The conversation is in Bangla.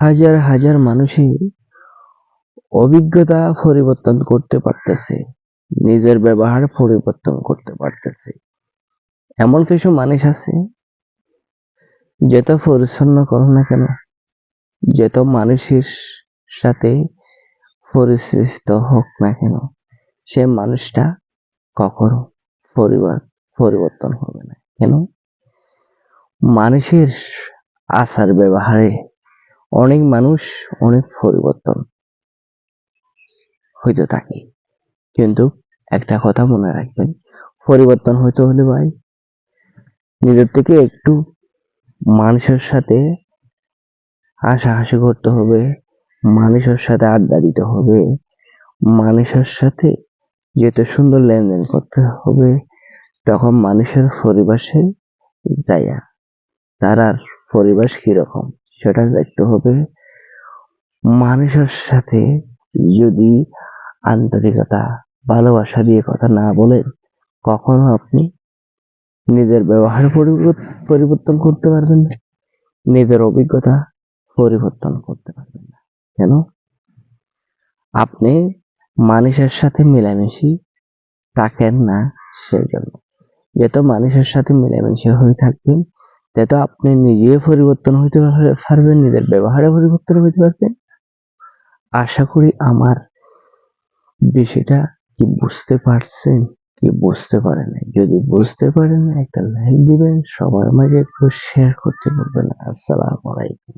হাজার হাজার মানুষই অভিজ্ঞতা পরিবর্তন করতে পারতেছে, নিজের ব্যবহার পরিবর্তন করতে পারতেছে। এমন কিছু মানুষ আছে, যত পরিচ্ছন্ন করো না কেন, যত মানুষের সাথে পরিচিত হোক না কেন, সে মানুষটা কখনো পরিবর্তন হবে না। কেন? মানুষের আচার ব্যবহারে অনেক মানুষ অনেক পরিবর্তন হইতে থাকে। কিন্তু একটা কথা মনে রাখবেন, পরিবর্তন হইতে হলে ভাই নিজের থেকে একটু মানুষের সাথে হাসাহাসি করতে হবে, মানুষের সাথে আড্ডা দিতে হবে, মানুষের সাথে যেতে সুন্দর লেনদেন করতে হবে। তখন মানুষের পরিবেশে যাইয়া তার আর পরিবেশ কিরকম সেটা দেখতে হবে। মানুষের সাথে যদি আন্তরিকতা ভালোবাসা দিয়ে কথা না বলেন, কখনো আপনি নিজের ব্যবহার পরিবর্তন করতে পারবেন না, নিজের অভিজ্ঞতা পরিবর্তন করতে পারবেন না। কেন? আপনি মানুষের সাথে মিলামিশি থাকেন না, সেই জন্য। যত মানুষের সাথে মিলামিশি হয়ে থাকবেন, তত আপনি নিজে পরিবর্তন হইতে পারবেন, নিজের ব্যবহারে পরিবর্তন হইতে পারবেন। আশা করি আমার বিষয়টা কি বুঝতে পারছেন, কি বুঝতে পারেন? যদি বুঝতে পারেন একটা লাইক দিবেন, সবার মাঝে একটু শেয়ার করতে বলবেন। আসসালামু আলাইকুম।